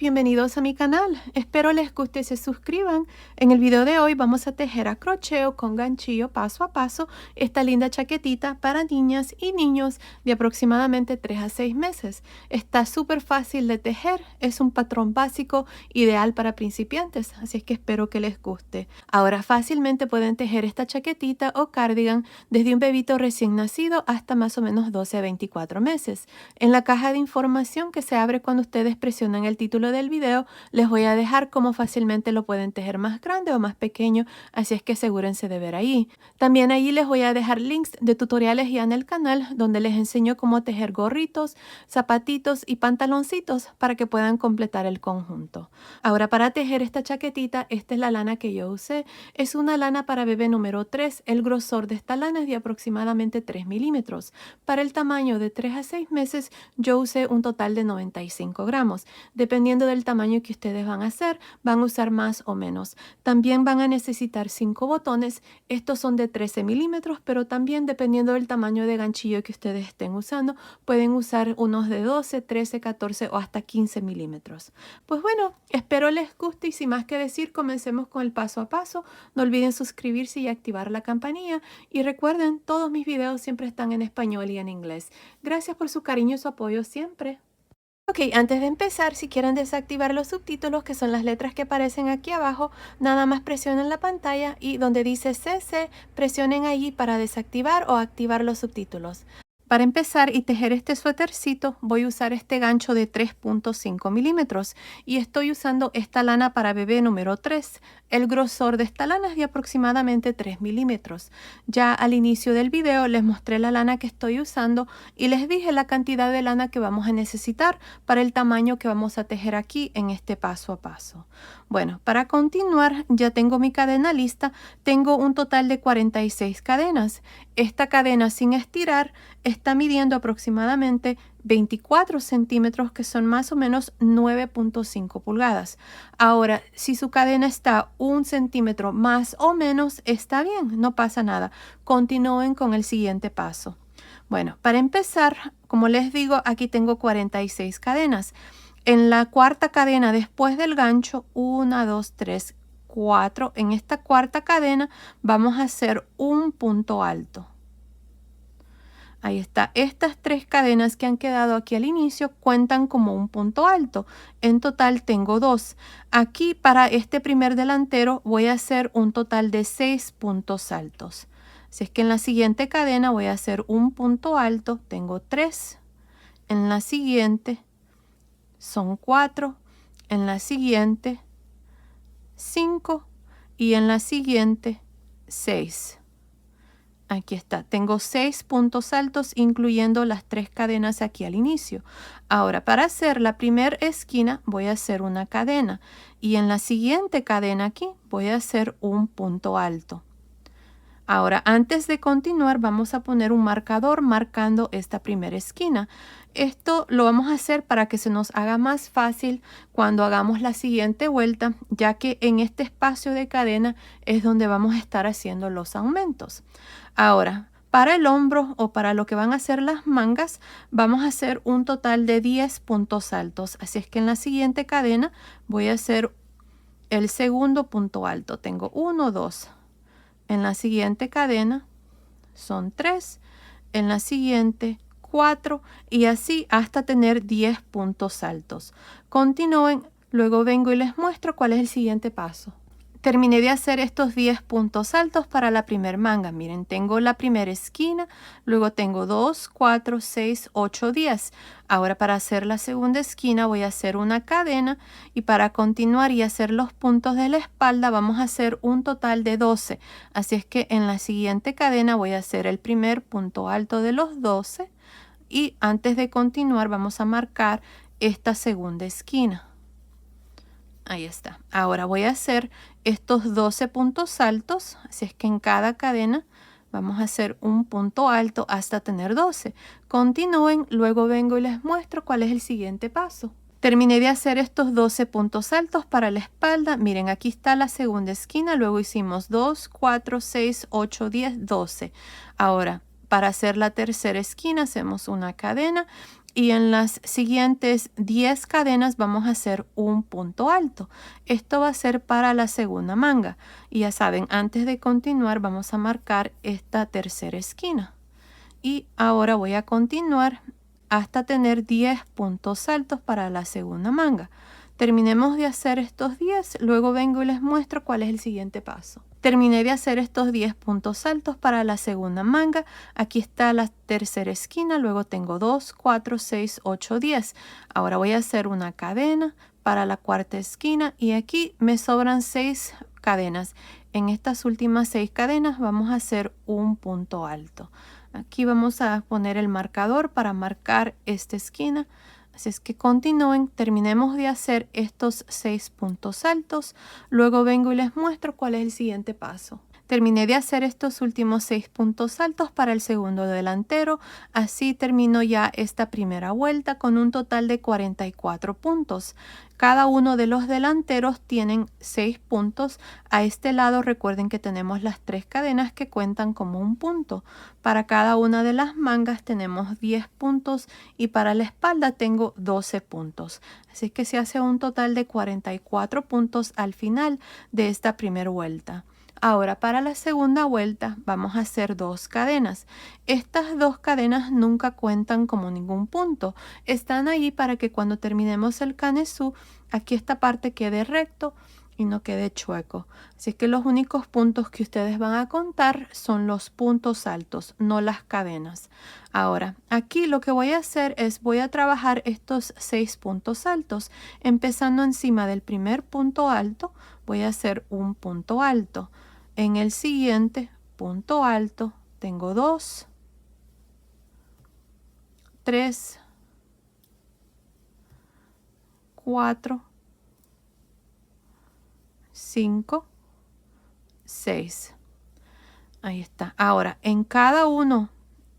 Bienvenidos a mi canal, espero les guste y se suscriban. En el video de hoy vamos a tejer a crochet con ganchillo paso a paso esta linda chaquetita para niñas y niños de aproximadamente 3 a 6 meses. Está súper fácil de tejer, es un patrón básico ideal para principiantes, así es que espero que les guste. Ahora fácilmente pueden tejer esta chaquetita o cardigan desde un bebito recién nacido hasta más o menos 12 a 24 meses. En la caja de información que se abre cuando ustedes presionan el título del video, les voy a dejar cómo fácilmente lo pueden tejer más grande o más pequeño, así es que asegúrense de ver ahí. También ahí les voy a dejar links de tutoriales ya en el canal donde les enseño cómo tejer gorritos, zapatitos y pantaloncitos para que puedan completar el conjunto. Ahora para tejer esta chaquetita, esta es la lana que yo usé. Es una lana para bebé número 3, el grosor de esta lana es de aproximadamente 3 milímetros. Para el tamaño de 3 a 6 meses yo usé un total de 95 gramos. Dependiendo del tamaño que ustedes van a hacer, van a usar más o menos. También van a necesitar 5 botones. Estos son de 13 milímetros, pero también dependiendo del tamaño de ganchillo que ustedes estén usando, pueden usar unos de 12, 13, 14 o hasta 15 milímetros. Pues bueno, espero les guste y sin más que decir, comencemos con el paso a paso. No olviden suscribirse y activar la campanilla. Y recuerden, todos mis videos siempre están en español y en inglés. Gracias por su cariño y su apoyo siempre. Ok, antes de empezar, si quieren desactivar los subtítulos, que son las letras que aparecen aquí abajo, nada más presionen la pantalla y donde dice CC, presionen allí para desactivar o activar los subtítulos. Para empezar y tejer este suétercito, voy a usar este gancho de 3.5 milímetros y estoy usando esta lana para bebé número 3. El grosor de esta lana es de aproximadamente 3 milímetros. Ya al inicio del video les mostré la lana que estoy usando y les dije la cantidad de lana que vamos a necesitar para el tamaño que vamos a tejer aquí en este paso a paso. Bueno, para continuar ya tengo mi cadena lista. Tengo un total de 46 cadenas. Esta cadena sin estirar está midiendo aproximadamente 24 centímetros, que son más o menos 9.5 pulgadas. Ahora, si su cadena está 1 centímetro más o menos, está bien, no pasa nada. Continúen con el siguiente paso. Bueno, para empezar, como les digo, aquí tengo 46 cadenas. En la cuarta cadena después del gancho, 1, 2, 3, 4. En esta cuarta cadena vamos a hacer un punto alto. Ahí está. Estas 3 cadenas que han quedado aquí al inicio cuentan como un punto alto. En total tengo 2. Aquí para este primer delantero voy a hacer un total de 6 puntos altos. Así es que en la siguiente cadena voy a hacer un punto alto. Tengo 3. En la siguiente son 4. En la siguiente 5. Y en la siguiente 6. Aquí está, tengo 6 puntos altos incluyendo las 3 cadenas aquí al inicio. Ahora para hacer la primera esquina voy a hacer una cadena y en la siguiente cadena aquí voy a hacer un punto alto. Ahora antes de continuar vamos a poner un marcador marcando esta primera esquina. Esto lo vamos a hacer para que se nos haga más fácil cuando hagamos la siguiente vuelta, ya que en este espacio de cadena es donde vamos a estar haciendo los aumentos. Ahora, para el hombro o para lo que van a ser las mangas, vamos a hacer un total de 10 puntos altos. Así es que en la siguiente cadena voy a hacer el segundo punto alto. Tengo 1, 2. En la siguiente cadena son 3. En la siguiente 4 y así hasta tener 10 puntos altos. Continúen, luego vengo y les muestro cuál es el siguiente paso. Terminé de hacer estos 10 puntos altos para la primera manga. Miren, tengo la primera esquina, luego tengo 2, 4, 6, 8, 10. Ahora para hacer la segunda esquina voy a hacer una cadena y para continuar y hacer los puntos de la espalda vamos a hacer un total de 12. Así es que en la siguiente cadena voy a hacer el primer punto alto de los 12 y antes de continuar vamos a marcar esta segunda esquina. Ahí está. Ahora voy a hacer estos 12 puntos altos, así es que en cada cadena vamos a hacer un punto alto hasta tener 12. Continúen, luego vengo y les muestro cuál es el siguiente paso. Terminé de hacer estos 12 puntos altos para la espalda. Miren, aquí está la segunda esquina, luego hicimos 2, 4, 6, 8, 10, 12. Ahora, para hacer la tercera esquina hacemos una cadena y en las siguientes 10 cadenas vamos a hacer un punto alto. Esto va a ser para la segunda manga. Y ya saben, antes de continuar vamos a marcar esta tercera esquina. Y ahora voy a continuar hasta tener 10 puntos altos para la segunda manga. Terminemos de hacer estos 10, luego vengo y les muestro cuál es el siguiente paso. Terminé de hacer estos 10 puntos altos para la segunda manga. Aquí está la tercera esquina, luego tengo 2, 4, 6, 8, 10. Ahora voy a hacer una cadena para la cuarta esquina y aquí me sobran 6 cadenas. En estas últimas 6 cadenas vamos a hacer un punto alto. Aquí vamos a poner el marcador para marcar esta esquina. Así es que continúen, terminemos de hacer estos 6 puntos altos. Luego vengo y les muestro cuál es el siguiente paso. Terminé de hacer estos últimos 6 puntos altos para el segundo delantero. Así termino ya esta primera vuelta con un total de 44 puntos. Cada uno de los delanteros tienen 6 puntos. A este lado recuerden que tenemos las 3 cadenas que cuentan como un punto. Para cada una de las mangas tenemos 10 puntos y para la espalda tengo 12 puntos. Así que se hace un total de 44 puntos al final de esta primera vuelta. Ahora para la segunda vuelta vamos a hacer 2 cadenas. Estas 2 cadenas nunca cuentan como ningún punto. Están ahí para que cuando terminemos el canesú, aquí esta parte quede recto y no quede chueco. Así que los únicos puntos que ustedes van a contar son los puntos altos, no las cadenas. Ahora, aquí lo que voy a hacer es voy a trabajar estos 6 puntos altos. Empezando encima del primer punto alto, voy a hacer un punto alto. En el siguiente punto alto tengo 2, 3, 4, 5, 6. Ahí está. Ahora, en cada uno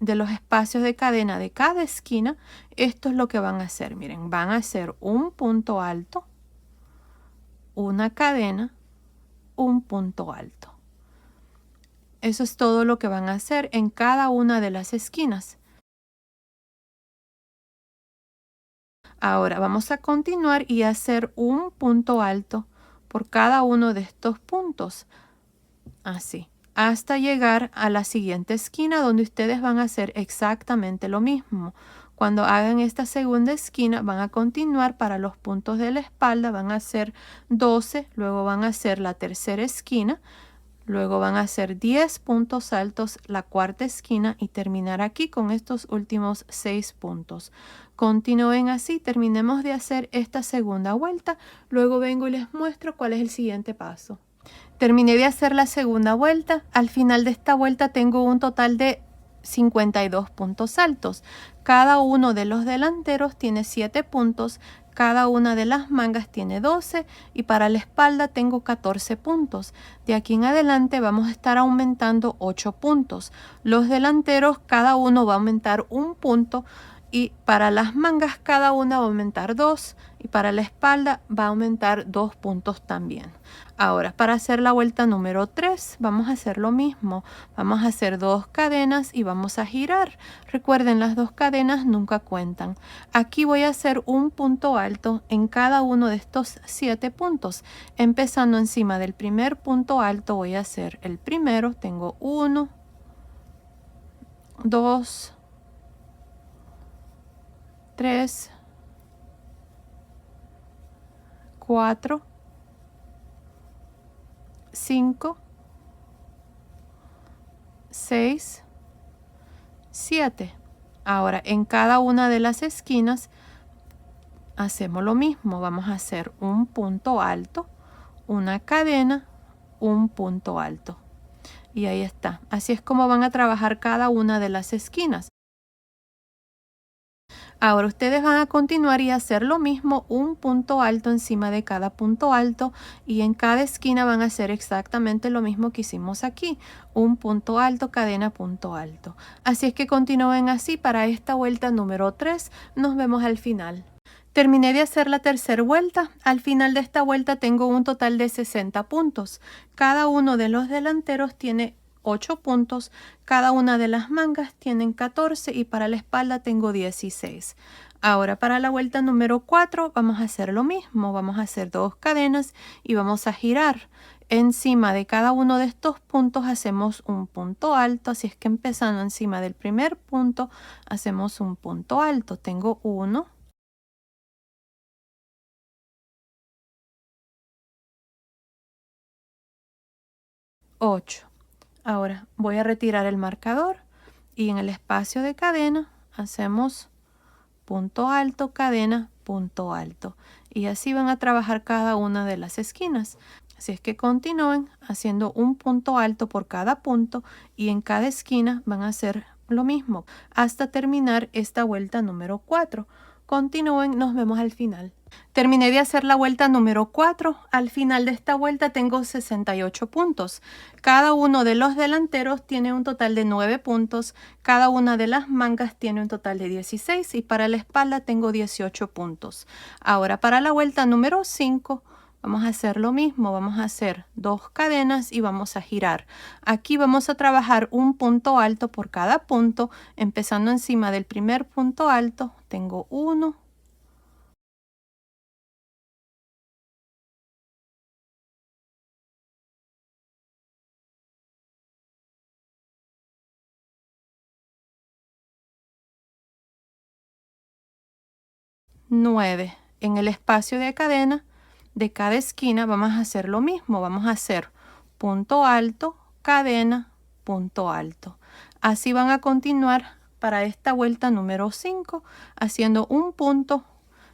de los espacios de cadena de cada esquina, esto es lo que van a hacer. Miren, van a hacer un punto alto, una cadena, un punto alto. Eso es todo lo que van a hacer en cada una de las esquinas. Ahora vamos a continuar y hacer un punto alto por cada uno de estos puntos. Así, hasta llegar a la siguiente esquina donde ustedes van a hacer exactamente lo mismo. Cuando hagan esta segunda esquina van a continuar para los puntos de la espalda, van a hacer 12, luego van a hacer la tercera esquina. Luego van a hacer 10 puntos altos la cuarta esquina y terminar aquí con estos últimos 6 puntos. Continúen así, terminemos de hacer esta segunda vuelta. Luego vengo y les muestro cuál es el siguiente paso. Terminé de hacer la segunda vuelta. Al final de esta vuelta tengo un total de 52 puntos altos. Cada uno de los delanteros tiene 7 puntos. Cada una de las mangas tiene 12 y para la espalda tengo 14 puntos. De aquí en adelante vamos a estar aumentando 8 puntos. Los delanteros cada uno va a aumentar un punto y para las mangas cada una va a aumentar 2 y para la espalda va a aumentar 2 puntos también. Ahora para hacer la vuelta número 3 vamos a hacer lo mismo. Vamos a hacer 2 cadenas y vamos a girar. Recuerden, las 2 cadenas nunca cuentan. Aquí voy a hacer un punto alto en cada uno de estos 7 puntos. Empezando encima del primer punto alto voy a hacer el primero. Tengo 1, 2, 3, 4, 5, 6, 7. Ahora en cada una de las esquinas hacemos lo mismo. Vamos a hacer un punto alto, una cadena, un punto alto. Y ahí está. Así es como van a trabajar cada una de las esquinas. Ahora ustedes van a continuar y hacer lo mismo, un punto alto encima de cada punto alto y en cada esquina van a hacer exactamente lo mismo que hicimos aquí, un punto alto, cadena, punto alto. Así es que continúen así para esta vuelta número 3. Nos vemos al final. Terminé de hacer la tercera vuelta. Al final de esta vuelta tengo un total de 60 puntos. Cada uno de los delanteros tiene 8 puntos, cada una de las mangas tienen 14 y para la espalda tengo 16. Ahora para la vuelta número 4 vamos a hacer lo mismo. Vamos a hacer 2 cadenas y vamos a girar. Encima de cada uno de estos puntos hacemos un punto alto. Así es que empezando encima del primer punto hacemos un punto alto. Tengo 1, 8. Ahora voy a retirar el marcador y en el espacio de cadena hacemos punto alto, cadena, punto alto. Y así van a trabajar cada una de las esquinas. Así es que continúen haciendo un punto alto por cada punto y en cada esquina van a hacer lo mismo hasta terminar esta vuelta número 4. Continúen, nos vemos al final. Terminé de hacer la vuelta número 4. Al final de esta vuelta tengo 68 puntos. Cada uno de los delanteros tiene un total de 9 puntos. Cada una de las mangas tiene un total de 16 y para la espalda tengo 18 puntos. Ahora para la vuelta número 5 vamos a hacer lo mismo. Vamos a hacer 2 cadenas y vamos a girar. Aquí vamos a trabajar un punto alto por cada punto. Empezando encima del primer punto alto tengo 1, 9. En el espacio de cadena de cada esquina vamos a hacer lo mismo. Vamos a hacer punto alto, cadena, punto alto. Así van a continuar para esta vuelta número 5, haciendo un punto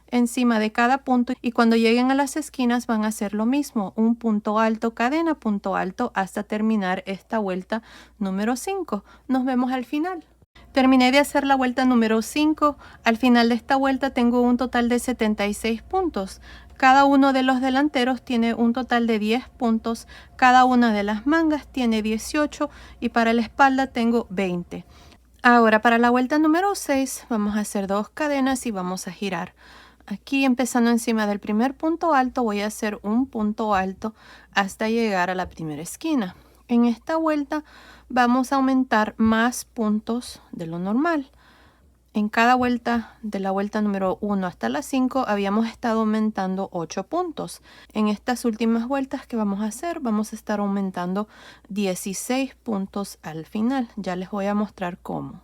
encima de cada punto y cuando lleguen a las esquinas van a hacer lo mismo, un punto alto, cadena, punto alto hasta terminar esta vuelta número 5. Nos vemos al final. Terminé de hacer la vuelta número 5. Al final de esta vuelta tengo un total de 76 puntos. Cada uno de los delanteros tiene un total de 10 puntos. Cada una de las mangas tiene 18 y para la espalda tengo 20. Ahora para la vuelta número 6 vamos a hacer 2 cadenas y vamos a girar. Aquí empezando encima del primer punto alto voy a hacer un punto alto hasta llegar a la primera esquina. En esta vuelta vamos a aumentar más puntos de lo normal. En cada vuelta, de la vuelta número 1 hasta la 5, habíamos estado aumentando 8 puntos. En estas últimas vueltas que vamos a hacer, vamos a estar aumentando 16 puntos al final. Ya les voy a mostrar cómo.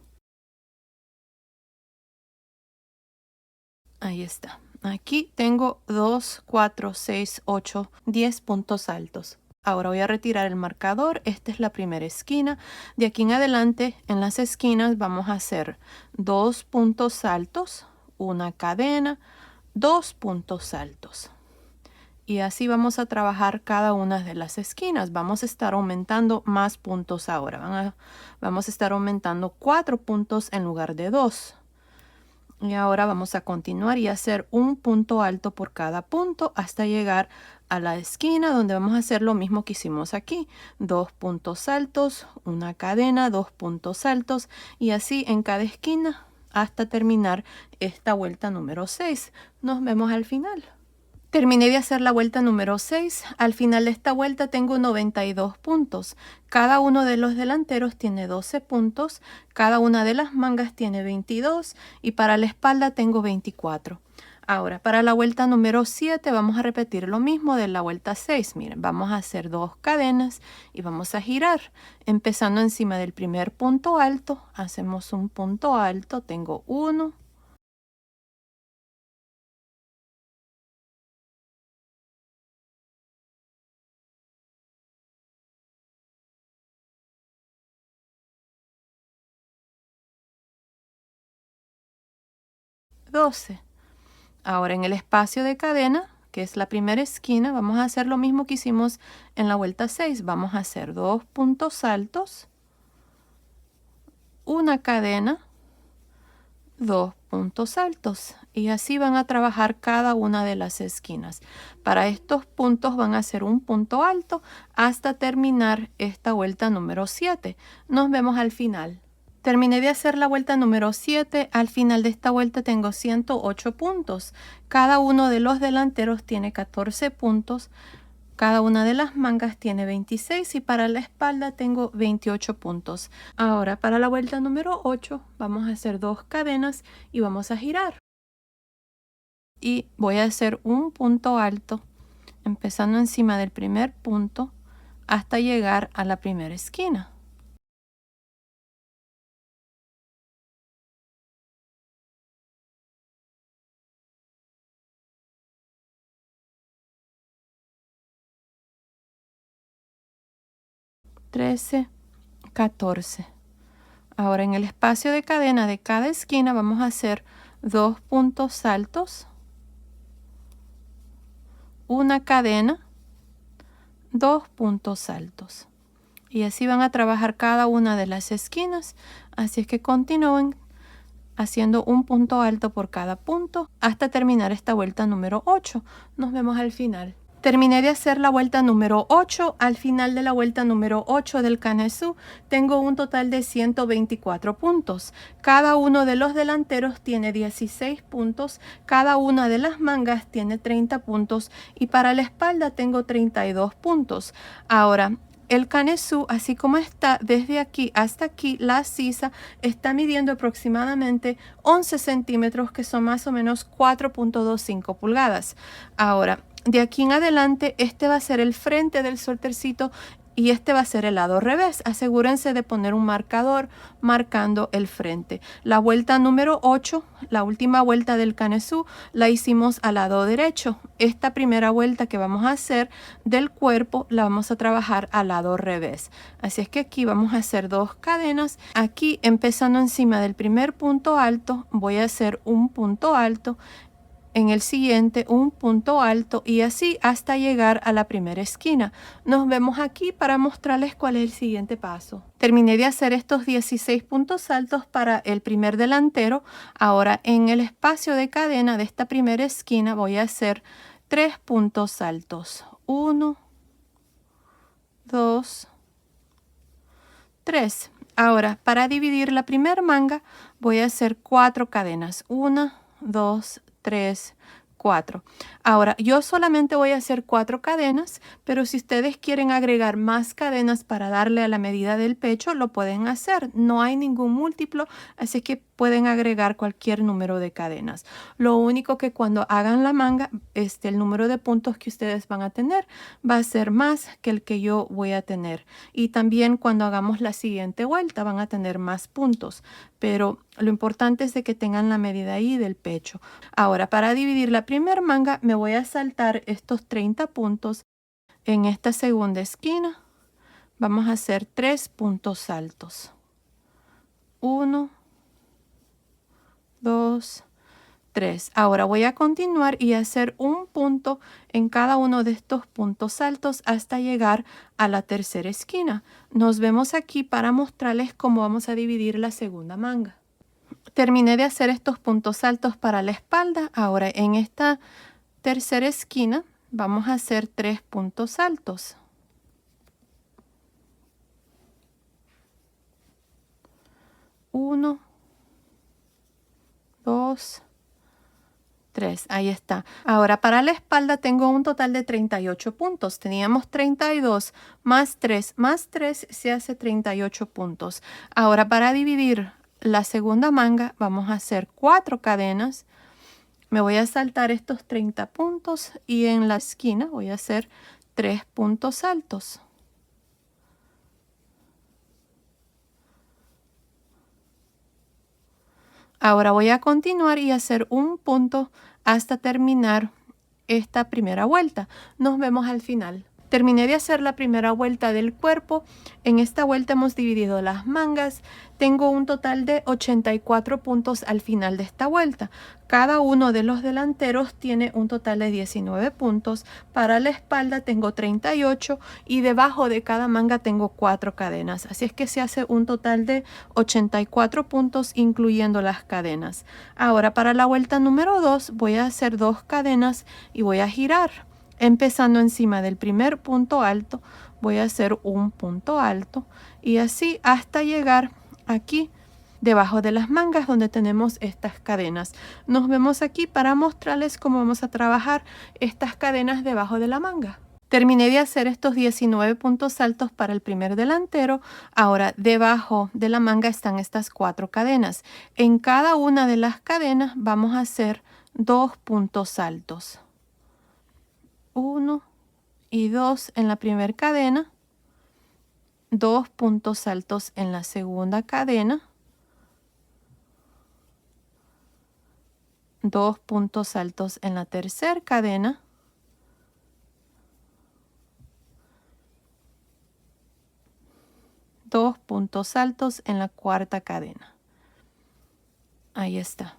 Ahí está. Aquí tengo 2, 4, 6, 8, 10 puntos altos. Ahora voy a retirar el marcador. Esta es la primera esquina. De aquí en adelante, en las esquinas vamos a hacer 2 puntos altos, una cadena, 2 puntos altos. Y así vamos a trabajar cada una de las esquinas. Vamos a estar aumentando más puntos ahora. Vamos a estar aumentando 4 puntos en lugar de 2. Y ahora vamos a continuar y hacer un punto alto por cada punto hasta llegar a la esquina donde vamos a hacer lo mismo que hicimos aquí. 2 puntos altos, una cadena, 2 puntos altos y así en cada esquina hasta terminar esta vuelta número 6. Nos vemos al final. Terminé de hacer la vuelta número 6. Al final de esta vuelta tengo 92 puntos. Cada uno de los delanteros tiene 12 puntos. Cada una de las mangas tiene 22 y para la espalda tengo 24. Ahora, para la vuelta número 7 vamos a repetir lo mismo de la vuelta 6. Miren, vamos a hacer 2 cadenas y vamos a girar. Empezando encima del primer punto alto, hacemos un punto alto. Tengo 1, 12. Ahora en el espacio de cadena, que es la primera esquina, vamos a hacer lo mismo que hicimos en la vuelta 6. Vamos a hacer 2 puntos altos, una cadena, 2 puntos altos. Y así van a trabajar cada una de las esquinas. Para estos puntos van a hacer un punto alto hasta terminar esta vuelta número 7. Nos vemos al final. Terminé de hacer la vuelta número 7. Al final de esta vuelta tengo 108 puntos. Cada uno de los delanteros tiene 14 puntos. Cada una de las mangas tiene 26 y para la espalda tengo 28 puntos. Ahora para la vuelta número 8 vamos a hacer 2 cadenas y vamos a girar. y voy a hacer un punto alto empezando encima del primer punto hasta llegar a la primera esquina. Trece, 14. Ahora en el espacio de cadena de cada esquina vamos a hacer 2 puntos altos, una cadena, 2 puntos altos. Y así van a trabajar cada una de las esquinas. Así es que continúen haciendo un punto alto por cada punto hasta terminar esta vuelta número 8. Nos vemos al final. Terminé de hacer la vuelta número 8. Al final de la vuelta número 8 del Canesú tengo un total de 124 puntos. Cada uno de los delanteros tiene 16 puntos, cada una de las mangas tiene 30 puntos y para la espalda tengo 32 puntos. Ahora, el Canesú, así como está desde aquí hasta aquí, la sisa está midiendo aproximadamente 11 centímetros, que son más o menos 4.25 pulgadas. Ahora, de aquí en adelante, este va a ser el frente del suétercito y este va a ser el lado revés. Asegúrense de poner un marcador marcando el frente. La vuelta número 8, la última vuelta del Canesú, la hicimos al lado derecho. Esta primera vuelta que vamos a hacer del cuerpo la vamos a trabajar al lado revés. Así es que aquí vamos a hacer 2 cadenas. Aquí, empezando encima del primer punto alto, voy a hacer un punto alto. En el siguiente un punto alto y así hasta llegar a la primera esquina. Nos vemos aquí para mostrarles cuál es el siguiente paso. Terminé de hacer estos 16 puntos altos para el primer delantero. Ahora en el espacio de cadena de esta primera esquina voy a hacer 3 puntos altos. 1, 2, 3. Ahora para dividir la primera manga voy a hacer 4 cadenas. 1, 2, 3, 4. Ahora, yo solamente voy a hacer 4 cadenas, pero si ustedes quieren agregar más cadenas para darle a la medida del pecho, lo pueden hacer. No hay ningún múltiplo, así que pueden agregar cualquier número de cadenas. Lo único que cuando hagan la manga, el número de puntos que ustedes van a tener va a ser más que el que yo voy a tener. Y también cuando hagamos la siguiente vuelta van a tener más puntos. Pero lo importante es de que tengan la medida ahí del pecho. Ahora, para dividir la primera manga, me voy a saltar estos 30 puntos. En esta segunda esquina vamos a hacer 3 puntos altos. 1, 2, 3. Ahora voy a continuar y hacer un punto en cada uno de estos puntos altos hasta llegar a la tercera esquina. Nos vemos aquí para mostrarles cómo vamos a dividir la segunda manga. Terminé de hacer estos puntos altos para la espalda. Ahora en esta tercera esquina vamos a hacer 3 puntos altos. 1, 2, 3. Ahí está. Ahora para la espalda tengo un total de 38 puntos. Teníamos 32 más 3 más 3 se hace 38 puntos. Ahora para dividir la segunda manga vamos a hacer 4 cadenas. Me voy a saltar estos 30 puntos y en la esquina voy a hacer 3 puntos altos. Ahora voy a continuar y hacer un punto hasta terminar esta primera vuelta. Nos vemos al final. Terminé de hacer la primera vuelta del cuerpo. En esta vuelta hemos dividido las mangas. Tengo un total de 84 puntos al final de esta vuelta. Cada uno de los delanteros tiene un total de 19 puntos. Para la espalda tengo 38 y debajo de cada manga tengo 4 cadenas. Así es que se hace un total de 84 puntos incluyendo las cadenas. Ahora para la vuelta número 2 voy a hacer 2 cadenas y voy a girar. Empezando encima del primer punto alto, voy a hacer un punto alto y así hasta llegar aquí debajo de las mangas donde tenemos estas cadenas. Nos vemos aquí para mostrarles cómo vamos a trabajar estas cadenas debajo de la manga. Terminé de hacer estos 19 puntos altos para el primer delantero. Ahora debajo de la manga están estas 4 cadenas. En cada una de las cadenas vamos a hacer 2 puntos altos. 1 y 2 en la primera cadena, 2 puntos altos en la segunda cadena, 2 puntos altos en la tercera cadena, 2 puntos altos en la cuarta cadena. Ahí está.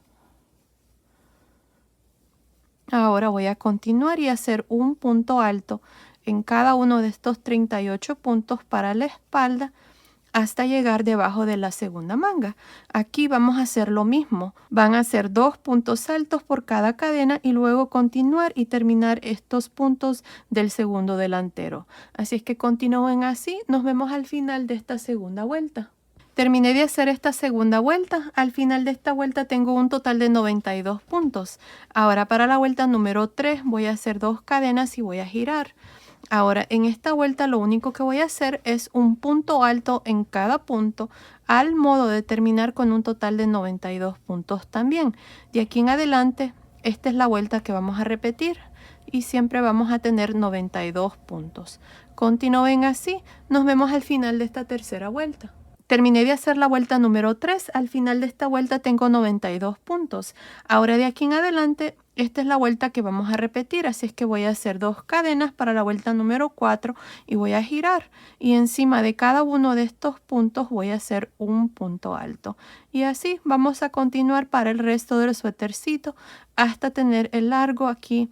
Ahora voy a continuar y hacer un punto alto en cada uno de estos 38 puntos para la espalda hasta llegar debajo de la segunda manga. Aquí vamos a hacer lo mismo. Van a ser 2 puntos altos por cada cadena y luego continuar y terminar estos puntos del segundo delantero. Así es que continúen así. Nos vemos al final de esta segunda vuelta. Terminé de hacer esta segunda vuelta. Al final de esta vuelta tengo un total de 92 puntos. Ahora para la vuelta número 3 voy a hacer 2 cadenas y voy a girar. Ahora en esta vuelta lo único que voy a hacer es un punto alto en cada punto al modo de terminar con un total de 92 puntos también. De aquí en adelante esta es la vuelta que vamos a repetir y siempre vamos a tener 92 puntos. Continúen así. Nos vemos al final de esta tercera vuelta. Terminé de hacer la vuelta número 3. Al final de esta vuelta tengo 92 puntos. Ahora de aquí en adelante, esta es la vuelta que vamos a repetir. Así es que voy a hacer 2 cadenas para la vuelta número 4 y voy a girar. Y encima de cada uno de estos puntos voy a hacer un punto alto. Y así vamos a continuar para el resto del suétercito hasta tener el largo aquí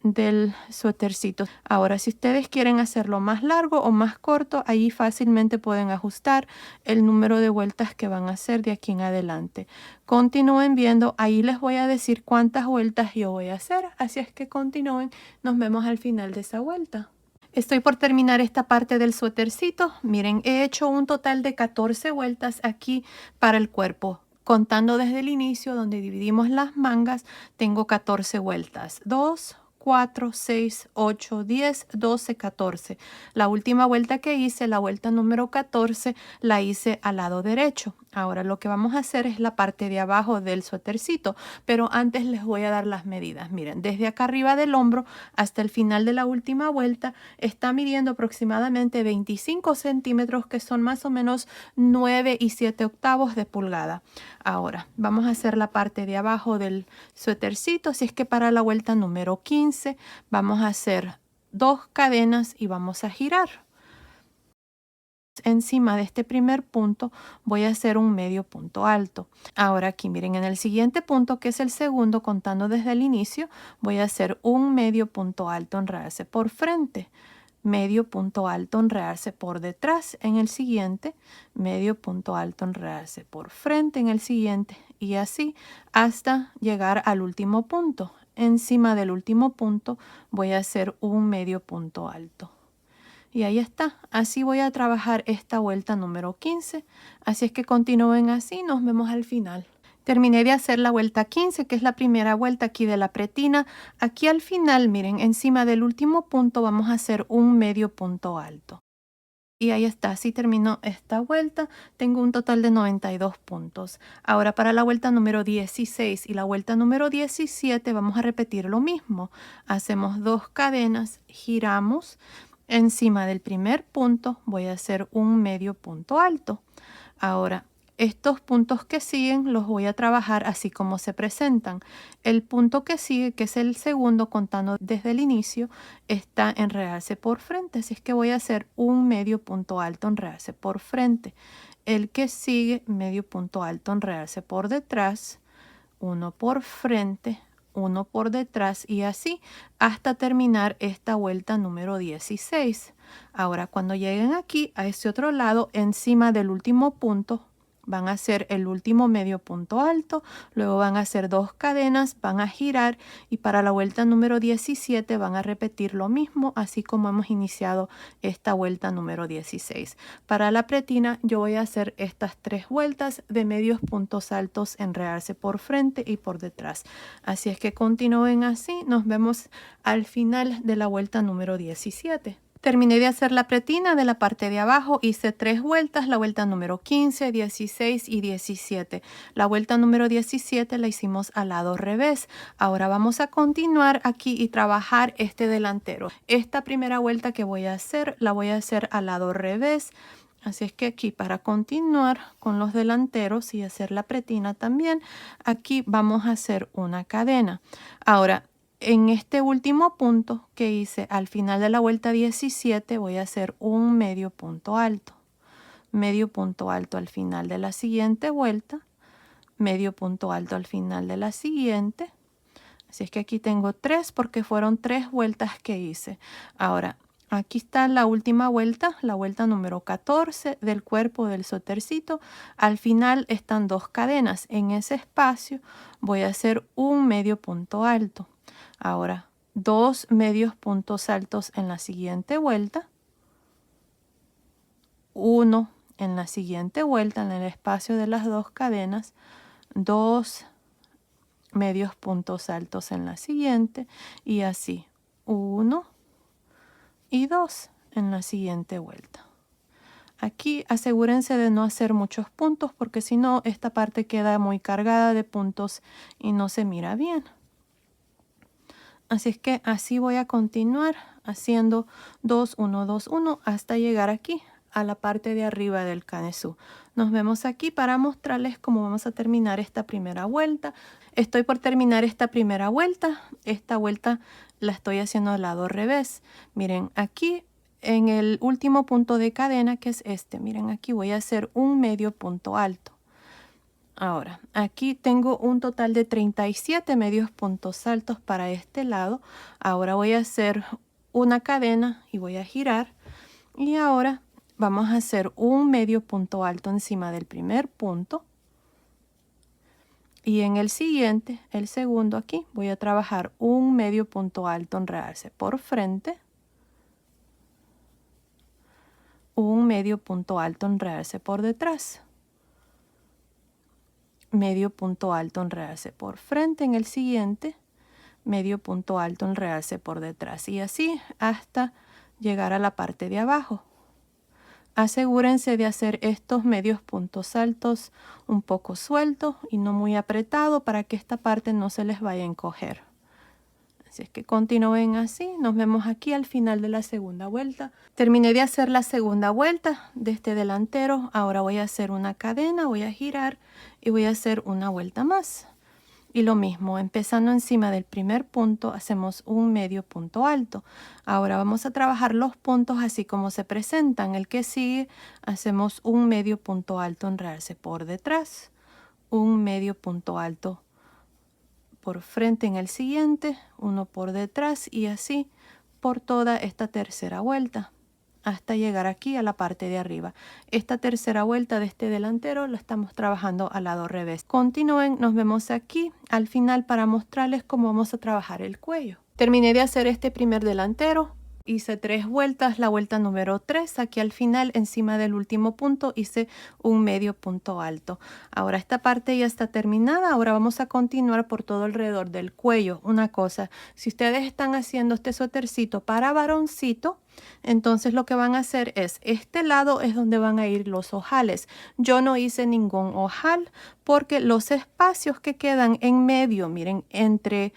del suétercito. Ahora si ustedes quieren hacerlo más largo o más corto, ahí fácilmente pueden ajustar el número de vueltas que van a hacer de aquí en adelante. Continúen viendo, ahí les voy a decir cuántas vueltas yo voy a hacer, así es que continúen. Nos vemos al final de esa vuelta. Estoy por terminar esta parte del suétercito. Miren, he hecho un total de 14 vueltas aquí para el cuerpo. Contando desde el inicio donde dividimos las mangas, tengo 14 vueltas. 2, 4, 6, 8, 10, 12, 14. La última vuelta que hice, la vuelta número 14, la hice al lado derecho. Ahora lo que vamos a hacer es la parte de abajo del suétercito, pero antes les voy a dar las medidas. Miren, desde acá arriba del hombro hasta el final de la última vuelta está midiendo aproximadamente 25 centímetros, que son más o menos 9 y 7 octavos de pulgada. Ahora vamos a hacer la parte de abajo del suétercito, así es que para la vuelta número 15 vamos a hacer 2 cadenas y vamos a girar. Encima de este primer punto voy a hacer un medio punto alto. Ahora aquí miren, en el siguiente punto, que es el segundo, contando desde el inicio, voy a hacer un medio punto alto, enredarse por frente, medio punto alto, enredarse por detrás en el siguiente, medio punto alto, enredarse por frente en el siguiente, y así hasta llegar al último punto. Encima del último punto voy a hacer un medio punto alto. Y ahí está, así voy a trabajar esta vuelta número 15, así es que continúen así, nos vemos al final. Terminé de hacer la vuelta 15, que es la primera vuelta aquí de la pretina. Aquí al final, miren, encima del último punto vamos a hacer un medio punto alto. Y ahí está, así terminó esta vuelta. Tengo un total de 92 puntos. Ahora para la vuelta número 16 y la vuelta número 17 vamos a repetir lo mismo. Hacemos 2 cadenas, giramos. Encima del primer punto voy a hacer un medio punto alto. Ahora, estos puntos que siguen los voy a trabajar así como se presentan. El punto que sigue, que es el segundo contando desde el inicio, está enredarse por frente. Así es que voy a hacer un medio punto alto, enredarse por frente. El que sigue, medio punto alto, enredarse por detrás, uno por frente, uno por detrás y así hasta terminar esta vuelta número 16. Ahora cuando lleguen aquí a ese otro lado, encima del último punto, van a hacer el último medio punto alto, luego van a hacer 2 cadenas, van a girar y para la vuelta número 17 van a repetir lo mismo, así como hemos iniciado esta vuelta número 16. Para la pretina yo voy a hacer estas 3 vueltas de medios puntos altos, enredarse por frente y por detrás. Así es que continúen así, nos vemos al final de la vuelta número 17. Terminé de hacer la pretina de la parte de abajo, hice 3 vueltas, la vuelta número 15, 16 y 17. La vuelta número 17 la hicimos al lado revés. Ahora vamos a continuar aquí y trabajar este delantero. Esta primera vuelta que voy a hacer, la voy a hacer al lado revés. Así es que aquí para continuar con los delanteros y hacer la pretina también, aquí vamos a hacer una cadena. Ahora, en este último punto que hice al final de la vuelta 17 voy a hacer un medio punto alto al final de la siguiente vuelta, medio punto alto al final de la siguiente. Así es que aquí tengo 3 porque fueron 3 vueltas que hice. Ahora, aquí está la última vuelta, la vuelta número 14 del cuerpo del suétercito. Al final están 2 cadenas. En ese espacio voy a hacer un medio punto alto. Ahora, 2 medios puntos altos en la siguiente vuelta. 1 en la siguiente vuelta, en el espacio de las 2 cadenas. 2 medios puntos altos en la siguiente. Y así, 1 y 2 en la siguiente vuelta. Aquí asegúrense de no hacer muchos puntos porque si no, esta parte queda muy cargada de puntos y no se mira bien. Así es que así voy a continuar haciendo 2, 1, 2, 1 hasta llegar aquí a la parte de arriba del canesú. Nos vemos aquí para mostrarles cómo vamos a terminar esta primera vuelta. Estoy por terminar esta primera vuelta. Esta vuelta la estoy haciendo al lado revés. Miren, aquí en el último punto de cadena, que es este, miren, aquí voy a hacer un medio punto alto. Ahora, aquí tengo un total de 37 medios puntos altos para este lado. Ahora voy a hacer una cadena y voy a girar. Y ahora vamos a hacer un medio punto alto encima del primer punto. Y en el siguiente, el segundo aquí, voy a trabajar un medio punto alto en realce por frente. Un medio punto alto en realce por detrás. Medio punto alto en realce por frente en el siguiente, medio punto alto en realce por detrás y así hasta llegar a la parte de abajo. Asegúrense de hacer estos medios puntos altos un poco sueltos y no muy apretado para que esta parte no se les vaya a encoger. Así es que continúen así. Nos vemos aquí al final de la segunda vuelta. Terminé de hacer la segunda vuelta de este delantero. Ahora voy a hacer una cadena, voy a girar y voy a hacer una vuelta más. Y lo mismo, empezando encima del primer punto, hacemos un medio punto alto. Ahora vamos a trabajar los puntos así como se presentan. El que sigue, hacemos un medio punto alto en realce por detrás, un medio punto alto por frente en el siguiente, uno por detrás y así por toda esta tercera vuelta hasta llegar aquí a la parte de arriba. Esta tercera vuelta de este delantero la estamos trabajando al lado revés. Continúen, nos vemos aquí al final para mostrarles cómo vamos a trabajar el cuello. Terminé de hacer este primer delantero. Hice 3 vueltas, la vuelta número 3, aquí al final encima del último punto hice un medio punto alto. Ahora esta parte ya está terminada, ahora vamos a continuar por todo alrededor del cuello. Una cosa, si ustedes están haciendo este suétercito para varoncito, entonces lo que van a hacer es, este lado es donde van a ir los ojales. Yo no hice ningún ojal porque los espacios que quedan en medio, miren, entre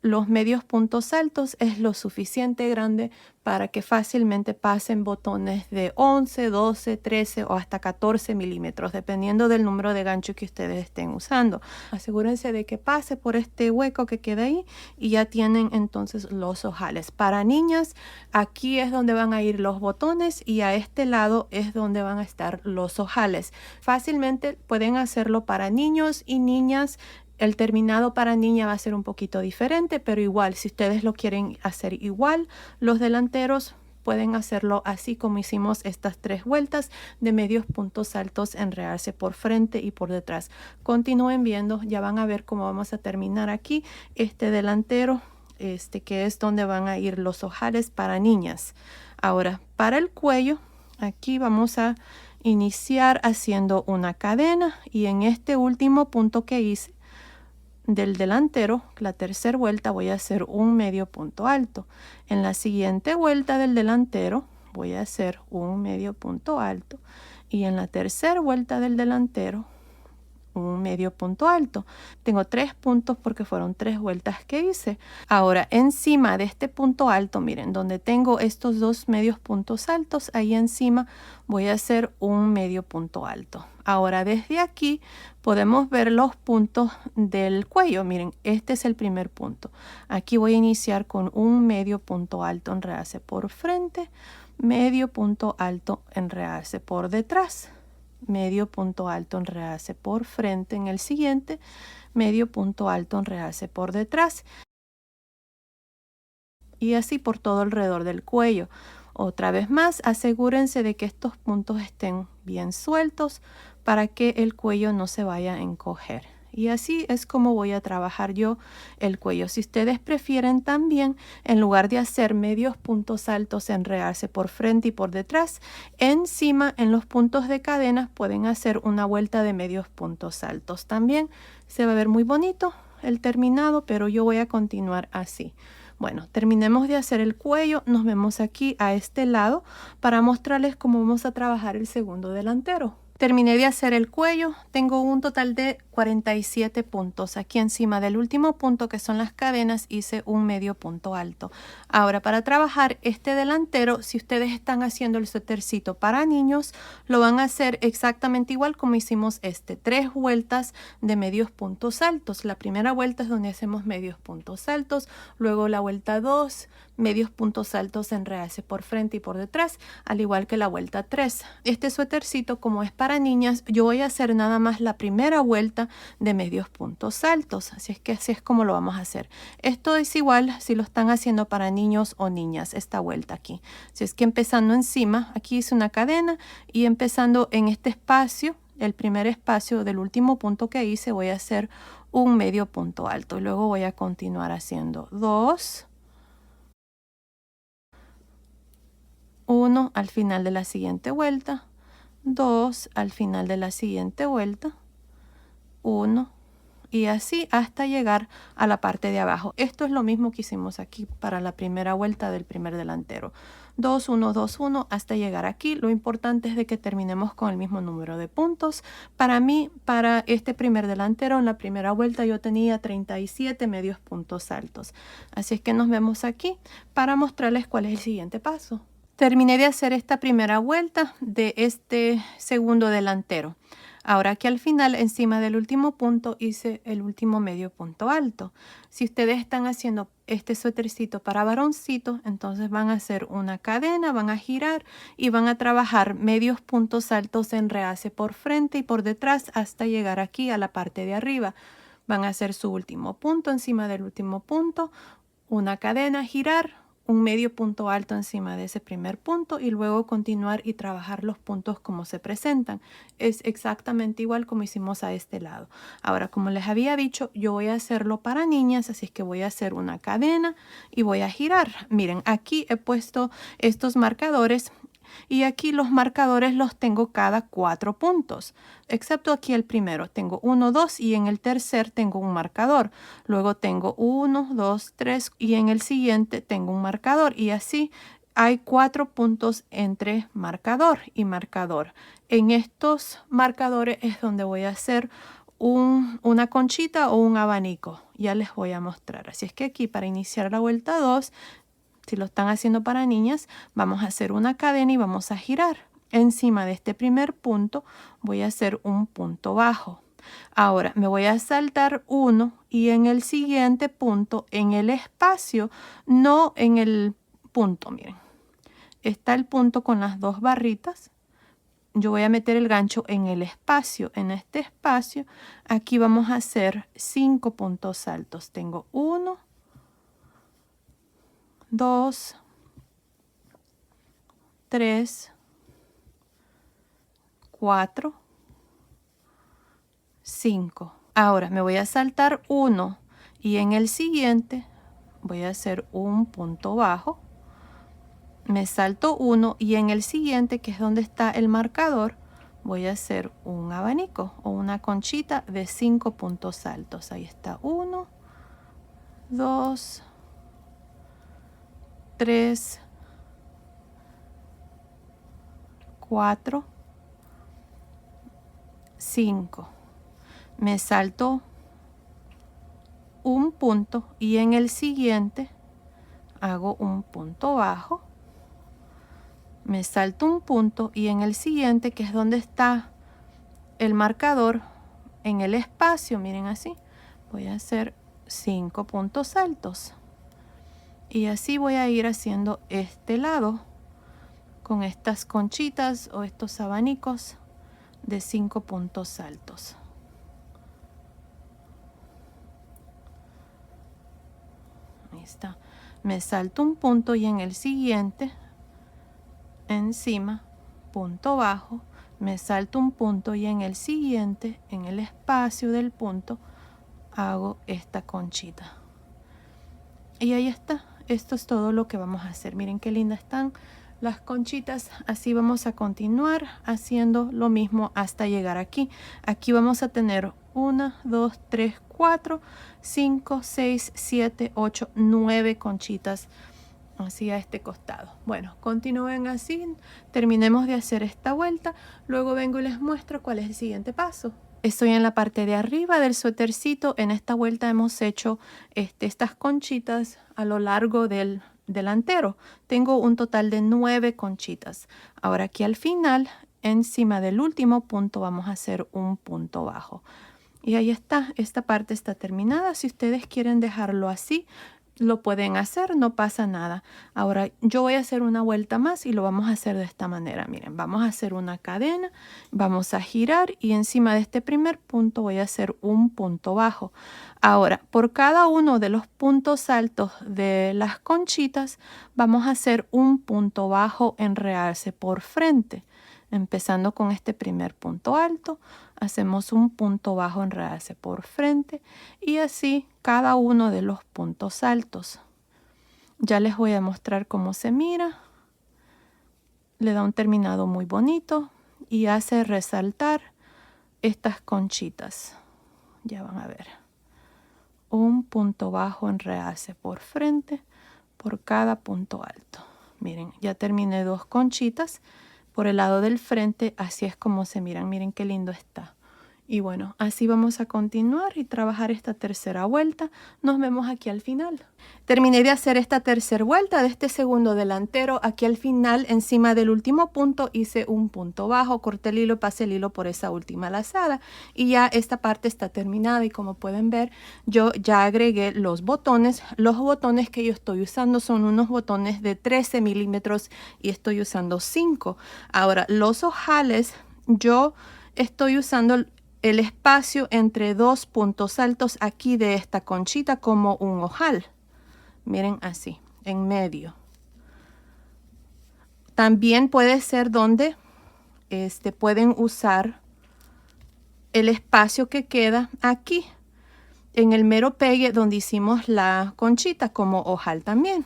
los medios puntos altos es lo suficiente grande para que fácilmente pasen botones de 11, 12, 13 o hasta 14 milímetros, dependiendo del número de gancho que ustedes estén usando. Asegúrense de que pase por este hueco que queda ahí y ya tienen entonces los ojales. Para niñas, aquí es donde van a ir los botones y a este lado es donde van a estar los ojales. Fácilmente pueden hacerlo para niños y niñas. El terminado para niña va a ser un poquito diferente, pero igual, si ustedes lo quieren hacer igual, los delanteros pueden hacerlo así como hicimos estas 3 vueltas de medios puntos altos en realce por frente y por detrás. Continúen viendo, ya van a ver cómo vamos a terminar aquí este delantero, que es donde van a ir los ojales para niñas. Ahora, para el cuello, aquí vamos a iniciar haciendo una cadena y en este último punto que hice, del delantero, la tercera vuelta, voy a hacer un medio punto alto. En la siguiente vuelta del delantero voy a hacer un medio punto alto, y en la tercera vuelta del delantero un medio punto alto. Tengo 3 puntos porque fueron 3 vueltas que hice. Ahora, encima de este punto alto, miren, donde tengo estos 2 medios puntos altos, ahí encima voy a hacer un medio punto alto. Ahora, desde aquí podemos ver los puntos del cuello. Miren, este es el primer punto. Aquí voy a iniciar con un medio punto alto, enredarse por frente, medio punto alto, enredarse por detrás, medio punto alto, enredarse por frente en el siguiente, medio punto alto, enredarse por detrás, y así por todo alrededor del cuello. Otra vez más, asegúrense de que estos puntos estén bien sueltos para que el cuello no se vaya a encoger. Y así es como voy a trabajar yo el cuello. Si ustedes prefieren también, en lugar de hacer medios puntos altos, enredarse por frente y por detrás, encima en los puntos de cadenas pueden hacer una vuelta de medios puntos altos. También se va a ver muy bonito el terminado, pero yo voy a continuar así. Bueno, terminemos de hacer el cuello, nos vemos aquí a este lado para mostrarles cómo vamos a trabajar el segundo delantero. Terminé de hacer el cuello, tengo un total de 47 puntos. Aquí encima del último punto, que son las cadenas, hice un medio punto alto. Ahora, para trabajar este delantero, si ustedes están haciendo el suétercito para niños, lo van a hacer exactamente igual como hicimos este. 3 vueltas de medios puntos altos. La primera vuelta es donde hacemos medios puntos altos, luego la vuelta 2, medios puntos altos, enredarse por frente y por detrás, al igual que la vuelta 3. Este suétercito, como es para niñas, yo voy a hacer nada más la primera vuelta de medios puntos altos, así es que así es como lo vamos a hacer. Esto es igual si lo están haciendo para niños o niñas, esta vuelta aquí. Así es que empezando encima, aquí hice una cadena, y empezando en este espacio, el primer espacio del último punto que hice, voy a hacer un medio punto alto, y luego voy a continuar haciendo 2, 1 al final de la siguiente vuelta, 2 al final de la siguiente vuelta, 1, y así hasta llegar a la parte de abajo. Esto es lo mismo que hicimos aquí para la primera vuelta del primer delantero. 2, 1, 2, 1 hasta llegar aquí. Lo importante es de que terminemos con el mismo número de puntos. Para mí, para este primer delantero, en la primera vuelta yo tenía 37 medios puntos altos. Así es que nos vemos aquí para mostrarles cuál es el siguiente paso. Terminé de hacer esta primera vuelta de este segundo delantero. Ahora que al final, encima del último punto, hice el último medio punto alto. Si ustedes están haciendo este suétercito para varoncito, entonces van a hacer una cadena, van a girar y van a trabajar medios puntos altos, enredarse por frente y por detrás hasta llegar aquí a la parte de arriba. Van a hacer su último punto encima del último punto, una cadena, girar, un medio punto alto encima de ese primer punto, y luego continuar y trabajar los puntos como se presentan. Es exactamente igual como hicimos a este lado. Ahora, como les había dicho, yo voy a hacerlo para niñas, así es que voy a hacer una cadena y voy a girar. Miren, aquí he puesto estos marcadores, y aquí los marcadores los tengo cada 4 puntos, excepto aquí el primero. Tengo 1, 2, y en el tercer tengo un marcador. Luego tengo 1, 2, 3, y en el siguiente tengo un marcador, y así hay 4 puntos entre marcador y marcador. En estos marcadores es donde voy a hacer una conchita o un abanico. Ya les voy a mostrar. Así es que aquí, para iniciar la vuelta 2, si lo están haciendo para niñas, vamos a hacer una cadena y vamos a girar. Encima de este primer punto voy a hacer un punto bajo. Ahora me voy a saltar 1, y en el siguiente punto, en el espacio, no en el punto, miren, está el punto con las 2 barritas. Yo voy a meter el gancho en el espacio. En este espacio, aquí vamos a hacer 5 puntos altos. Tengo 1, 2, 3, 4, 5. Ahora me voy a saltar 1, y en el siguiente voy a hacer un punto bajo. Me salto 1, y en el siguiente, que es donde está el marcador, voy a hacer un abanico o una conchita de 5 puntos altos. Ahí está, 1, 2, 3, 4, 5. Me salto un punto y en el siguiente hago un punto bajo, me salto un punto y en el siguiente, que es donde está el marcador, en el espacio, miren así, voy a hacer 5 puntos altos y así voy a ir haciendo este lado con estas conchitas o estos abanicos de 5 puntos altos. Ahí está. Me salto un punto y en el siguiente, encima, punto bajo, me salto un punto y en el siguiente, en el espacio del punto, hago esta conchita. Y ahí está. Esto es todo lo que vamos a hacer. Miren qué lindas están las conchitas. Así vamos a continuar haciendo lo mismo hasta llegar aquí. Aquí vamos a tener 1, 2, 3, 4, 5, 6, 7, 8, 9 conchitas hacia este costado. Bueno, continúen así, terminemos de hacer esta vuelta, luego vengo y les muestro cuál es el siguiente paso. Estoy en la parte de arriba del suétercito. En esta vuelta hemos hecho estas conchitas a lo largo del delantero. Tengo un total de 9 conchitas. Ahora aquí al final, encima del último punto, vamos a hacer un punto bajo. Y ahí está, esta parte está terminada. Si ustedes quieren dejarlo así, lo pueden hacer, no pasa nada. Ahora yo voy a hacer una vuelta más y lo vamos a hacer de esta manera. Miren, vamos a hacer una cadena, vamos a girar y encima de este primer punto voy a hacer un punto bajo. Ahora, por cada uno de los puntos altos de las conchitas, vamos a hacer un punto bajo en realce por frente. Empezando con este primer punto alto, hacemos un punto bajo en realce por frente y así cada uno de los puntos altos. Ya les voy a mostrar cómo se mira. Le da un terminado muy bonito y hace resaltar estas conchitas. Ya van a ver. Un punto bajo en realce por frente por cada punto alto. Miren, ya terminé 2 conchitas. Por el lado del frente, así es como se miran. Miren qué lindo está. Y bueno, así vamos a continuar y trabajar esta tercera vuelta. Nos vemos aquí al final. Terminé de hacer esta tercera vuelta de este segundo delantero. Aquí al final, encima del último punto, hice un punto bajo, corté el hilo, pasé el hilo por esa última lazada. Y ya esta parte está terminada y como pueden ver, yo ya agregué los botones. Los botones que yo estoy usando son unos botones de 13 milímetros y estoy usando 5. Ahora, los ojales, yo estoy usando el espacio entre 2 puntos altos aquí de esta conchita como un ojal. Miren así, en medio. También puede ser donde pueden usar el espacio que queda aquí en el mero pegue donde hicimos la conchita como ojal también.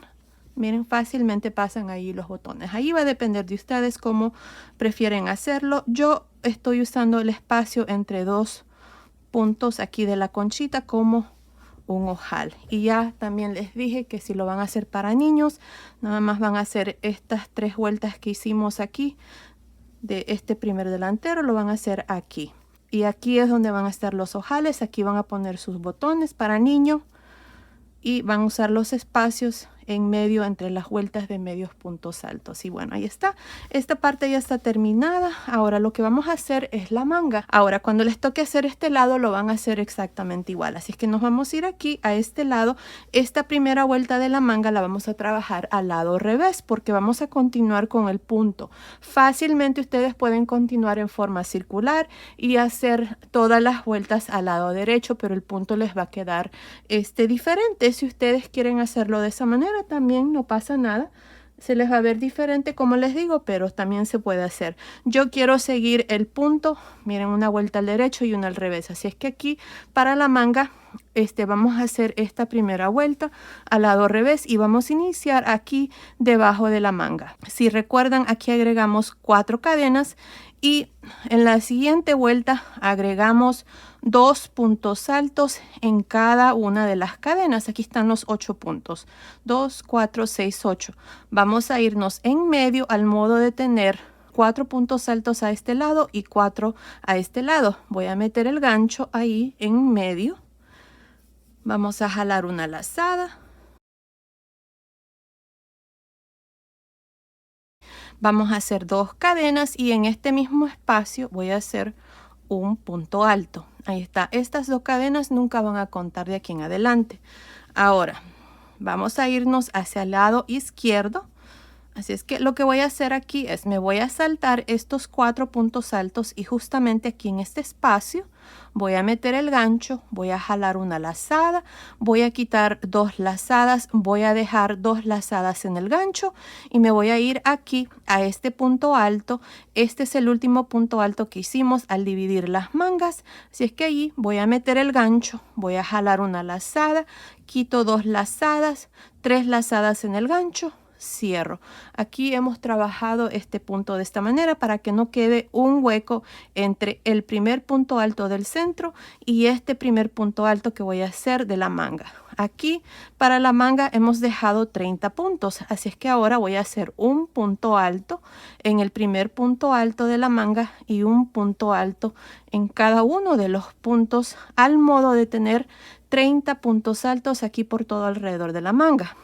Miren, fácilmente pasan ahí los botones. Ahí va a depender de ustedes cómo prefieren hacerlo. Yo estoy usando el espacio entre 2 puntos aquí de la conchita como un ojal. Y ya también les dije que si lo van a hacer para niños, nada más van a hacer estas 3 vueltas que hicimos aquí de este primer delantero, lo van a hacer aquí. Y aquí es donde van a estar los ojales. Aquí van a poner sus botones para niño y van a usar los espacios en medio entre las vueltas de medios puntos altos. Y bueno, ahí está. Esta parte ya está terminada. Ahora lo que vamos a hacer es la manga. Ahora cuando les toque hacer este lado lo van a hacer exactamente igual. Así es que nos vamos a ir aquí a este lado. Esta primera vuelta de la manga la vamos a trabajar al lado revés porque vamos a continuar con el punto. Fácilmente ustedes pueden continuar en forma circular y hacer todas las vueltas al lado derecho, pero el punto les va a quedar diferente. Si ustedes quieren hacerlo de esa manera, también no pasa nada. Se les va a ver diferente, como les digo, pero también se puede hacer. Yo quiero seguir el punto. Miren, una vuelta al derecho y una al revés. Así es que aquí para la manga vamos a hacer esta primera vuelta al lado revés y vamos a iniciar aquí debajo de la manga. Si recuerdan, aquí agregamos 4 cadenas Y en la siguiente vuelta agregamos 2 puntos altos en cada una de las cadenas. Aquí están los 8 puntos. 2, 4, 6, 8. Vamos a irnos en medio al modo de tener 4 puntos altos a este lado y 4 a este lado. Voy a meter el gancho ahí en medio. Vamos a jalar una lazada. Vamos a hacer 2 cadenas y en este mismo espacio voy a hacer un punto alto. Ahí está. Estas 2 cadenas nunca van a contar de aquí en adelante. Ahora vamos a irnos hacia el lado izquierdo. Así es que lo que voy a hacer aquí es me voy a saltar estos 4 puntos altos y justamente aquí en este espacio voy a meter el gancho, voy a jalar una lazada, voy a quitar 2 lazadas, voy a dejar 2 lazadas en el gancho y me voy a ir aquí a este punto alto. Este es el último punto alto que hicimos al dividir las mangas. Así es que allí voy a meter el gancho, voy a jalar una lazada, quito 2 lazadas, 3 lazadas en el gancho, cierro. Aquí hemos trabajado este punto de esta manera para que no quede un hueco entre el primer punto alto del centro y este primer punto alto que voy a hacer de la manga. Aquí para la manga hemos dejado 30 puntos, así es que ahora voy a hacer un punto alto en el primer punto alto de la manga y un punto alto en cada uno de los puntos al modo de tener 30 puntos altos aquí por todo alrededor de la manga.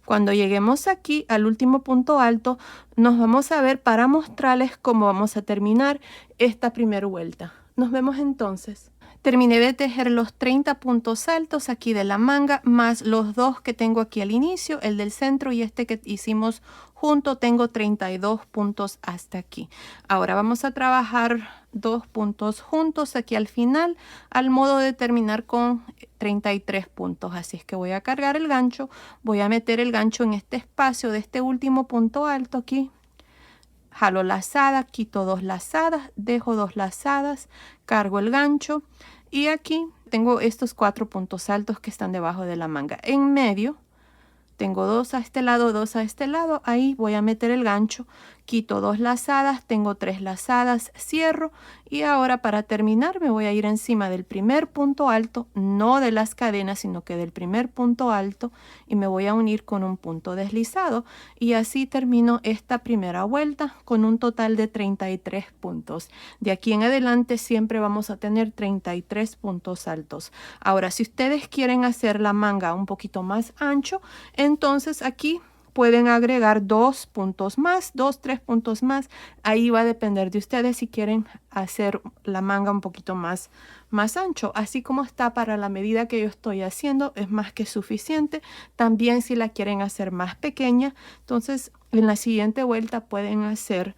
Cuando lleguemos aquí al último punto alto, nos vamos a ver para mostrarles cómo vamos a terminar esta primera vuelta. Nos vemos entonces. Terminé de tejer los 30 puntos altos aquí de la manga, más los 2 que tengo aquí al inicio, el del centro y este que hicimos junto. Tengo 32 puntos hasta aquí. Ahora vamos a trabajar 2 puntos juntos aquí al final, al modo de terminar con 33 puntos. Así es que voy a cargar el gancho, voy a meter el gancho en este espacio de este último punto alto aquí. Jalo lazada, quito 2 lazadas, dejo 2 lazadas, cargo el gancho y aquí tengo estos 4 puntos altos que están debajo de la manga. En medio tengo 2 a este lado, 2 a este lado. Ahí voy a meter el gancho, quito 2 lazadas, tengo 3 lazadas, cierro y ahora para terminar me voy a ir encima del primer punto alto, no de las cadenas sino que del primer punto alto, y me voy a unir con un punto deslizado y así termino esta primera vuelta con un total de 33 puntos. De aquí en adelante siempre vamos a tener 33 puntos altos. Ahora si ustedes quieren hacer la manga un poquito más ancho, entonces aquí pueden agregar 2 puntos más, 2, 3 puntos más. Ahí va a depender de ustedes si quieren hacer la manga un poquito más ancho. Así como está para la medida que yo estoy haciendo, es más que suficiente. También si la quieren hacer más pequeña, entonces en la siguiente vuelta pueden hacer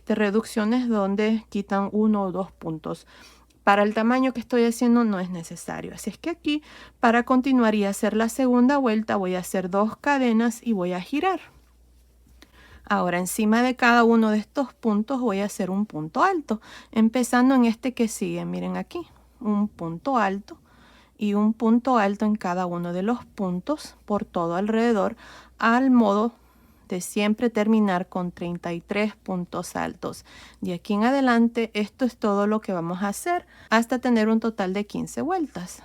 reducciones donde quitan 1 o 2 puntos. Para el tamaño que estoy haciendo no es necesario. Así es que aquí, para continuar y hacer la segunda vuelta, voy a hacer 2 cadenas y voy a girar. Ahora encima de cada uno de estos puntos voy a hacer un punto alto, empezando en este que sigue. Miren aquí, un punto alto y un punto alto en cada uno de los puntos por todo alrededor, al modo de siempre terminar con 33 puntos altos. De aquí en adelante esto es todo lo que vamos a hacer hasta tener un total de 15 vueltas.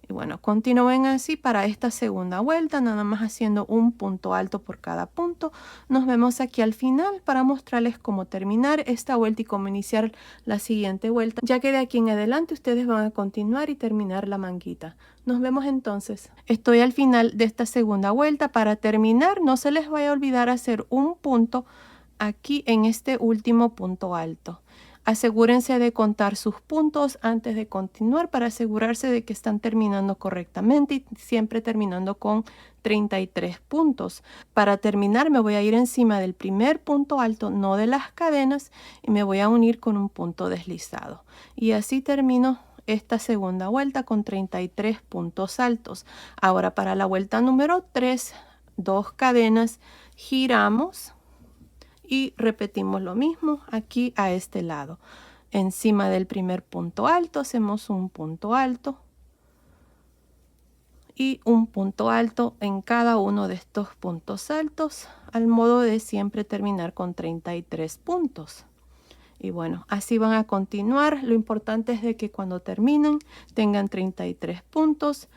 Y bueno, continúen así para esta segunda vuelta, nada más haciendo un punto alto por cada punto. Nos vemos aquí al final para mostrarles cómo terminar esta vuelta y cómo iniciar la siguiente vuelta, ya que de aquí en adelante ustedes van a continuar y terminar la manguita. Nos vemos entonces. Estoy al final de esta segunda vuelta. Para terminar, no se les vaya a olvidar hacer un punto aquí en este último punto alto. Asegúrense de contar sus puntos antes de continuar para asegurarse de que están terminando correctamente y siempre terminando con 33 puntos. Para terminar me voy a ir encima del primer punto alto, no de las cadenas, y me voy a unir con un punto deslizado. Y así termino esta segunda vuelta con 33 puntos altos. Ahora para la vuelta número 3, 2 cadenas, giramos. Y repetimos lo mismo aquí a este lado. Encima del primer punto alto hacemos un punto alto y un punto alto en cada uno de estos puntos altos, al modo de siempre terminar con 33 puntos. Y bueno, así van a continuar. Lo importante es de que cuando terminen tengan 33 puntos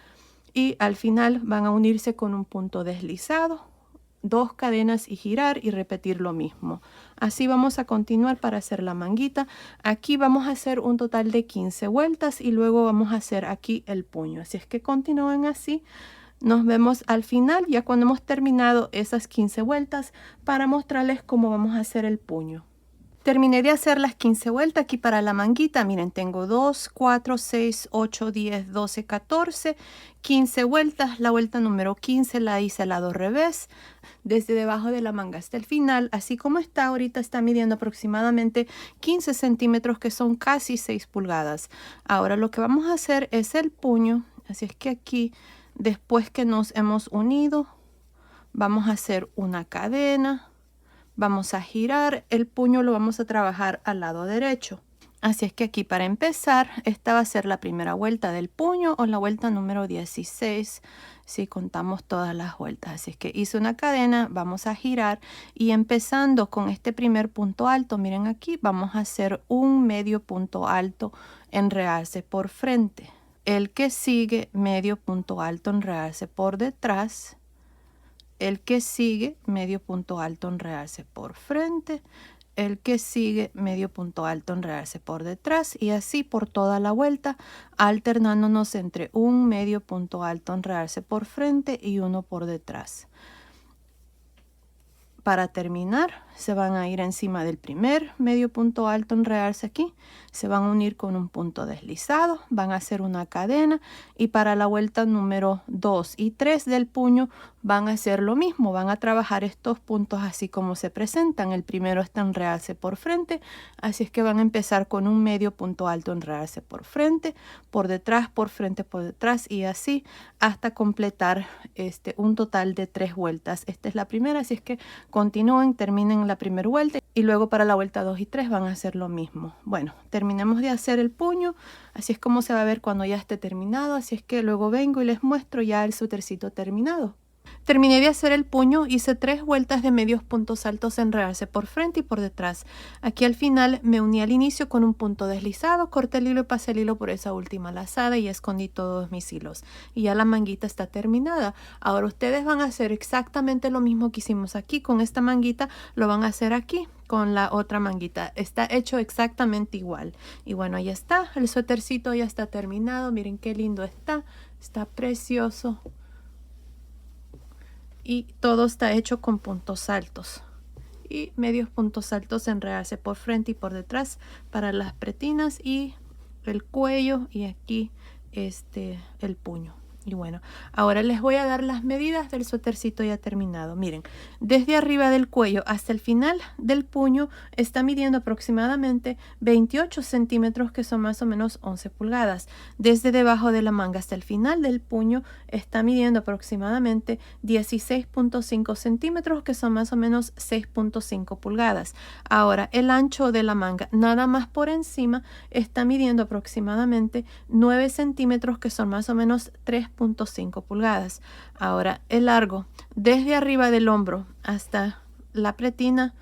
y al final van a unirse con un punto deslizado, 2 cadenas y girar y repetir lo mismo. Así vamos a continuar para hacer la manguita. Aquí vamos a hacer un total de 15 vueltas y luego vamos a hacer aquí el puño. Así es que continúen así. Nos vemos al final, ya cuando hemos terminado esas 15 vueltas, para mostrarles cómo vamos a hacer el puño. Terminé de hacer las 15 vueltas aquí para la manguita. Miren, tengo 2, 4, 6, 8, 10, 12, 14, 15 vueltas. La vuelta número 15 la hice al lado revés, desde debajo de la manga hasta el final. Así como está ahorita, está midiendo aproximadamente 15 centímetros, que son casi 6 pulgadas. Ahora lo que vamos a hacer es el puño. Así es que aquí, después que nos hemos unido, vamos a hacer una cadena. Vamos a girar, el puño lo vamos a trabajar al lado derecho. Así es que aquí para empezar, esta va a ser la primera vuelta del puño o la vuelta número 16, si contamos todas las vueltas. Así es que hice una cadena, vamos a girar y empezando con este primer punto alto, miren aquí, vamos a hacer un medio punto alto en realce por frente. El que sigue, medio punto alto en realce por detrás. El que sigue, medio punto alto en realce por frente. El que sigue, medio punto alto en realce por detrás. Y así por toda la vuelta, alternándonos entre un medio punto alto en realce por frente y uno por detrás. Para terminar, se van a ir encima del primer medio punto alto en realce aquí. Se van a unir con un punto deslizado, van a hacer una cadena y para la vuelta número 2 y 3 del puño van a hacer lo mismo. Van a trabajar estos puntos así como se presentan. El primero está en realce por frente, así es que van a empezar con un medio punto alto en realce por frente, por detrás, por frente, por detrás y así hasta completar un total de 3 vueltas. Esta es la primera, así es que continúen, terminen la primera vuelta y luego para la vuelta 2 y 3 van a hacer lo mismo. Bueno, terminemos de hacer el puño, así es como se va a ver cuando ya esté terminado, así es que luego vengo y les muestro ya el suétercito terminado. Terminé de hacer el puño, hice 3 vueltas de medios puntos altos en realce por frente y por detrás. Aquí al final me uní al inicio con un punto deslizado, corté el hilo y pasé el hilo por esa última lazada y escondí todos mis hilos. Y ya la manguita está terminada. Ahora ustedes van a hacer exactamente lo mismo que hicimos aquí con esta manguita, lo van a hacer aquí con la otra manguita. Está hecho exactamente igual. Y bueno, ahí está, el suétercito ya está terminado. Miren qué lindo está, está precioso. Y todo está hecho con puntos altos y medios puntos altos en realce por frente y por detrás para las pretinas y el cuello y aquí el puño. Y bueno, ahora les voy a dar las medidas del suétercito ya terminado. Miren, desde arriba del cuello hasta el final del puño está midiendo aproximadamente 28 centímetros, que son más o menos 11 pulgadas. Desde debajo de la manga hasta el final del puño está midiendo aproximadamente 16.5 centímetros, que son más o menos 6.5 pulgadas. Ahora, el ancho de la manga, nada más por encima, está midiendo aproximadamente 9 centímetros, que son más o menos 3.5 pulgadas. Ahora el largo desde arriba del hombro hasta la pretina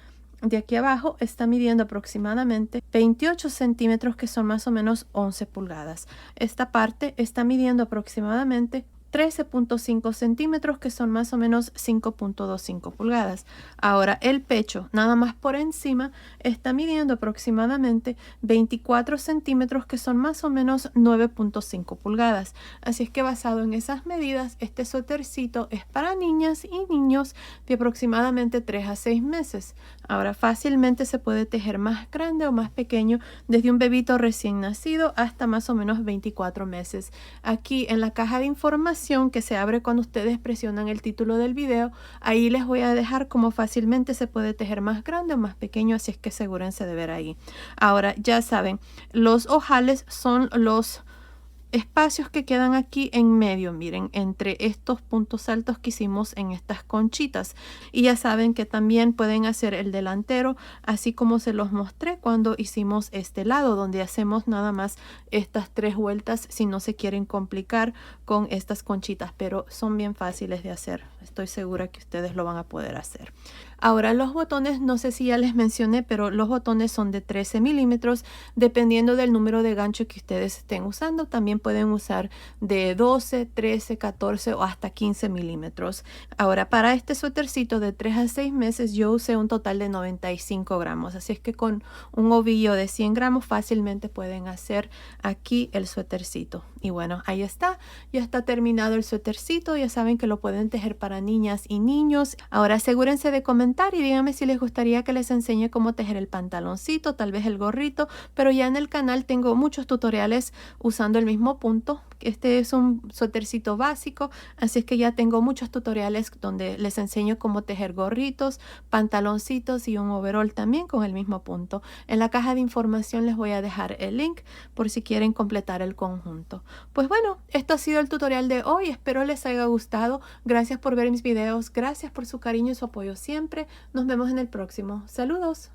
de aquí abajo está midiendo aproximadamente 28 centímetros, que son más o menos 11 pulgadas. Esta parte está midiendo aproximadamente 13.5 centímetros, que son más o menos 5.25 pulgadas. Ahora el pecho, nada más por encima, está midiendo aproximadamente 24 centímetros, que son más o menos 9.5 pulgadas. Así es que basado en esas medidas, este suétercito es para niñas y niños de aproximadamente 3 a 6 meses. Ahora fácilmente se puede tejer más grande o más pequeño, desde un bebito recién nacido hasta más o menos 24 meses. Aquí en la caja de información que se abre cuando ustedes presionan el título del video, ahí les voy a dejar cómo fácilmente se puede tejer más grande o más pequeño, así es que asegúrense de ver ahí. Ahora ya saben, los ojales son los espacios que quedan aquí en medio, miren, entre estos puntos altos que hicimos en estas conchitas. Y ya saben que también pueden hacer el delantero, así como se los mostré cuando hicimos este lado, donde hacemos nada más estas 3 vueltas si no se quieren complicar con estas conchitas, pero son bien fáciles de hacer. Estoy segura que ustedes lo van a poder hacer. Ahora los botones, no sé si ya les mencioné, pero los botones son de 13 milímetros, dependiendo del número de gancho que ustedes estén usando. También pueden usar de 12, 13, 14 o hasta 15 milímetros. Ahora, para este suétercito de 3 a 6 meses, yo usé un total de 95 gramos. Así es que con un ovillo de 100 gramos fácilmente pueden hacer aquí el suétercito. Y bueno, ahí está. Ya está terminado el suétercito. Ya saben que lo pueden tejer para niñas y niños. Ahora asegúrense de comentar y díganme si les gustaría que les enseñe cómo tejer el pantaloncito, tal vez el gorrito, pero ya en el canal tengo muchos tutoriales usando el mismo punto. Este es un suétercito básico, así es que ya tengo muchos tutoriales donde les enseño cómo tejer gorritos, pantaloncitos y un overall también con el mismo punto. En la caja de información les voy a dejar el link por si quieren completar el conjunto. Pues bueno, esto ha sido el tutorial de hoy. Espero les haya gustado. Gracias por ver mis videos. Gracias por su cariño y su apoyo siempre. Nos vemos en el próximo. Saludos.